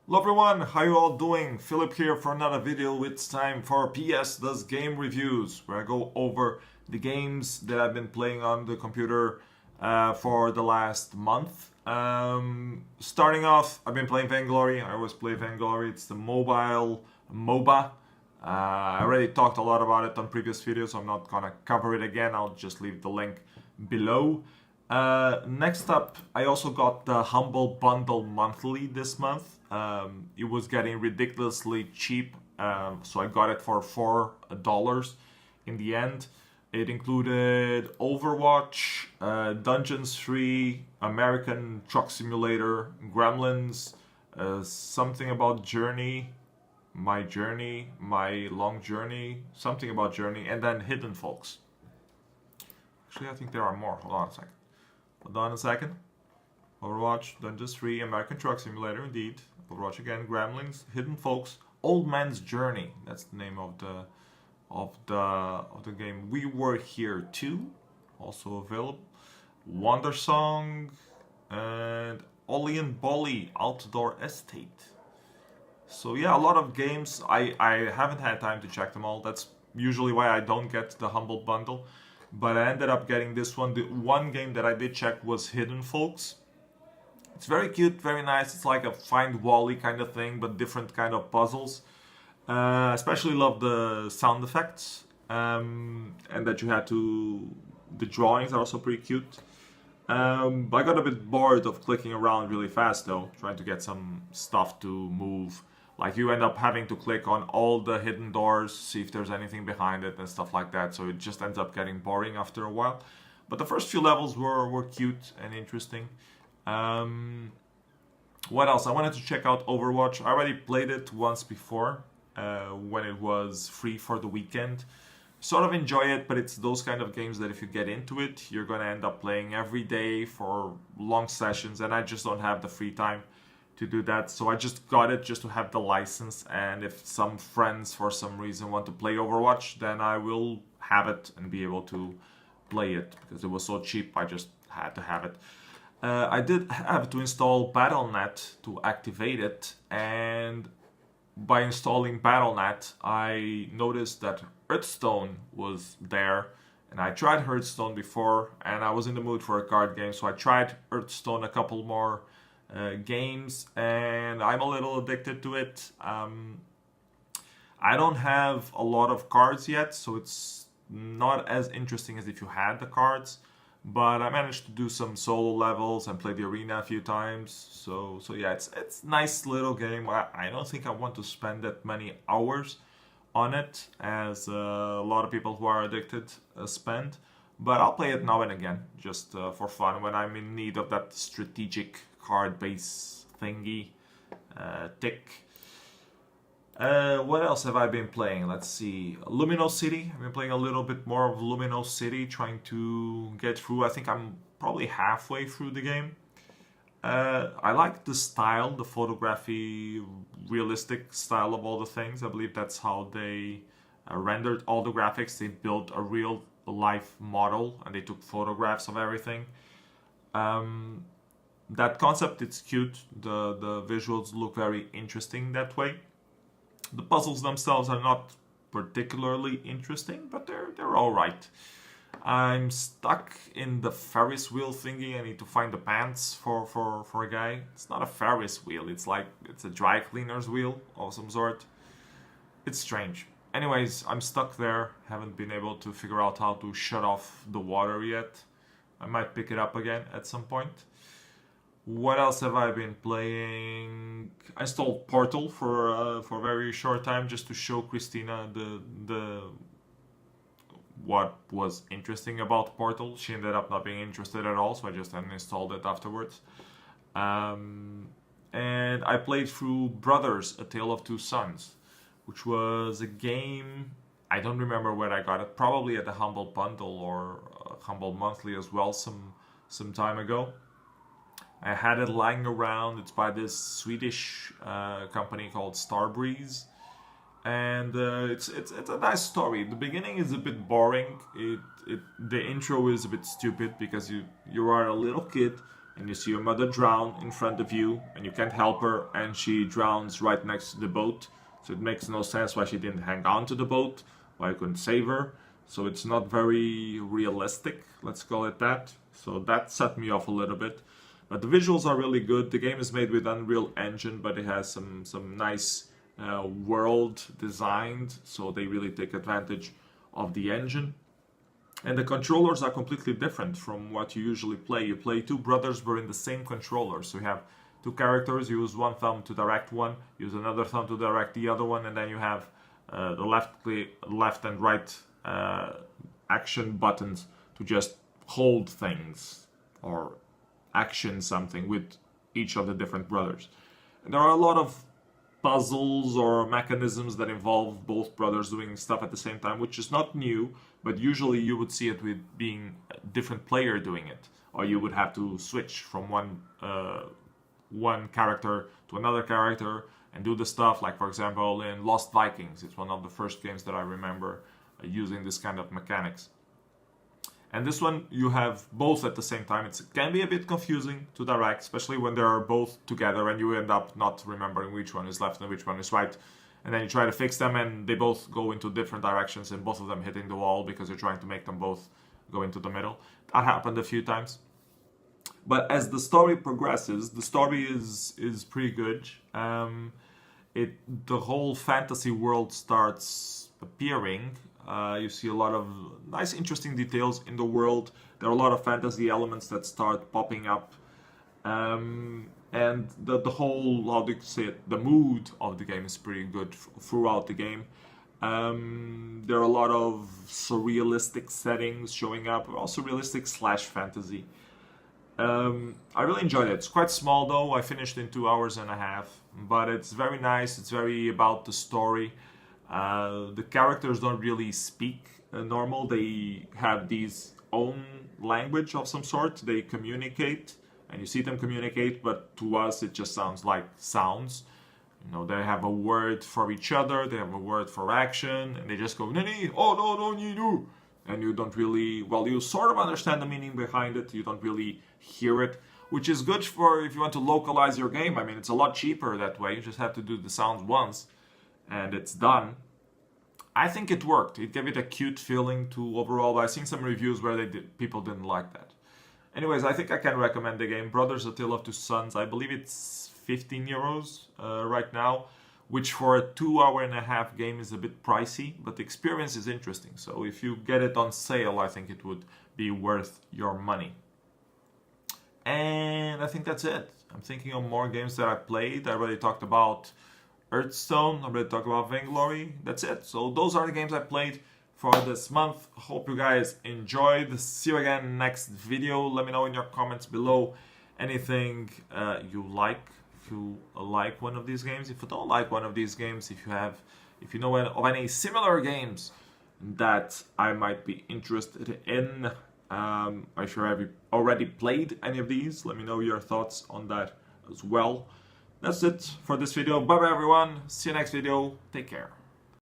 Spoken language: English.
Hello everyone, how you all doing? Philip here for another video. It's time for PS Does Game Reviews, where I go over the games that I've been playing on the computer for the last month. Starting off, I've been playing Vainglory. I always play Vainglory. It's the mobile MOBA. I already talked a lot about it on previous videos, so I'm not gonna cover it again. I'll just leave the link below. Next up, I also got the Humble Bundle monthly this month. It was getting ridiculously cheap, so I got it for $4 in the end. It included Overwatch, Dungeons 3, American Truck Simulator, Gremlins, something about Journey, my long journey, something about Journey, and then Hidden Folks. Actually, I think there are more. Hold on a second. Overwatch, Dungeons 3, American Truck Simulator, indeed. Overwatch again, Gremlins, Hidden Folks, Old Man's Journey. That's the name of the game. We Were Here Too, also available. Wonder Song and Ollie and Bolly Outdoor Estate. So yeah, a lot of games. I haven't had time to check them all. That's usually why I don't get the Humble Bundle. But I ended up getting this one. The one game that I did check was Hidden Folks. It's very cute, very nice. It's like a Find Wally kind of thing, but different kind of puzzles. Especially love the sound effects, and that you had to. The drawings are also pretty cute. I got a bit bored of clicking around really fast though, trying to get some stuff to move. Like you end up having to click on all the hidden doors, see if there's anything behind it and stuff like that. So it just ends up getting boring after a while. But the first few levels were cute and interesting. What else? I wanted to check out Overwatch. I already played it once before when it was free for the weekend. Sort of enjoy it, but it's those kind of games that if you get into it, you're going to end up playing every day for long sessions, and I just don't have the free time to do that. So I just got it just to have the license, and if some friends for some reason want to play Overwatch, then I will have it and be able to play it because it was so cheap. I just had to have it. I did have to install Battle.net to activate it, and by installing Battle.net, I noticed that Hearthstone was there, and I tried Hearthstone before, and I was in the mood for a card game, so I tried Hearthstone a couple more games, and I'm a little addicted to it. I don't have a lot of cards yet, so it's not as interesting as if you had the cards. But I managed to do some solo levels and play the arena a few times. So yeah, it's nice little game. I don't think I want to spend that many hours on it as a lot of people who are addicted spend. But I'll play it now and again, just for fun, when I'm in need of that strategic card base thingy. Tick. What else have I been playing? Let's see. Lumino City. I've been playing a little bit more of Lumino City, trying to get through. I think I'm probably halfway through the game. I like the style, the photography, realistic style of all the things. I believe that's how they rendered all the graphics. They built a real life model and they took photographs of everything. That concept, it's cute. The visuals look very interesting that way. The puzzles themselves are not particularly interesting, but they're all right. I'm stuck in the Ferris wheel thingy. I need to find the pants for a guy. It's not a Ferris wheel. It's a dry cleaner's wheel of some sort. It's strange. Anyways, I'm stuck there. Haven't been able to figure out how to shut off the water yet. I might pick it up again at some point. What else have I been playing? I installed Portal for a very short time just to show Christina the what was interesting about Portal. She ended up not being interested at all, so I just uninstalled it afterwards. And I played through Brothers: A Tale of Two Sons, which was a game. I don't remember where I got it. Probably at the Humble Bundle or Humble Monthly as well some time ago. I had it lying around. It's by this Swedish company called Starbreeze, and it's a nice story. The beginning is a bit boring. The intro is a bit stupid because you are a little kid and you see your mother drown in front of you, and you can't help her, and she drowns right next to the boat. So it makes no sense why she didn't hang on to the boat, why you couldn't save her. So it's not very realistic, let's call it that. So that set me off a little bit. But the visuals are really good. The game is made with Unreal Engine, but it has some nice world designed, so they really take advantage of the engine. And the controllers are completely different from what you usually play. You play two brothers but in the same controller. So you have two characters, you use one thumb to direct one, use another thumb to direct the other one, and then you have the left and right action buttons to just hold things or action something with each of the different brothers. And there are a lot of puzzles or mechanisms that involve both brothers doing stuff at the same time, which is not new, but usually you would see it with being a different player doing it, or you would have to switch from one character to another character and do the stuff, like for example in Lost Vikings. It's one of the first games that I remember using this kind of mechanics. And this one you have both at the same time. It can be a bit confusing to direct, especially when they are both together and you end up not remembering which one is left and which one is right. And then you try to fix them and they both go into different directions and both of them hitting the wall because you're trying to make them both go into the middle. That happened a few times. But as the story progresses, the story is pretty good. The whole fantasy world starts appearing. You see a lot of nice, interesting details in the world. There are a lot of fantasy elements that start popping up. And the whole, how do you say it, the mood of the game is pretty good throughout the game. There are a lot of surrealistic settings showing up, also realistic / fantasy. I really enjoyed it. It's quite small though. I finished in 2 hours and a half, but it's very nice. It's very about the story. The characters don't really speak normal. They have these own language of some sort. They communicate, and you see them communicate, but to us it just sounds like sounds. You know, they have a word for each other, they have a word for action, and they just go, "Nani, oh no, no, no." And you don't really, well, you sort of understand the meaning behind it, you don't really hear it, which is good for if you want to localize your game. I mean, it's a lot cheaper that way. You just have to do the sounds once, and it's done. I think it worked. It gave it a cute feeling to overall, but I've seen some reviews where people didn't like that. Anyways, I think I can recommend the game. Brothers: A Tale of Two Sons. I believe it's 15 euros right now, which for a 2 hour and a half game is a bit pricey, but the experience is interesting. So if you get it on sale, I think it would be worth your money. And I think that's it. I'm thinking of more games that I played. I already talked about Hearthstone, I already talked about Vainglory. That's it. So those are the games I played for this month. Hope you guys enjoyed. See you again next video. Let me know in your comments below anything you like. If you like one of these games, if you don't like one of these games, if you know of any similar games that I might be interested in. I'm sure I've already played any of these. Let me know your thoughts on that as well. That's it for this video. Bye bye everyone. See you next video. Take care.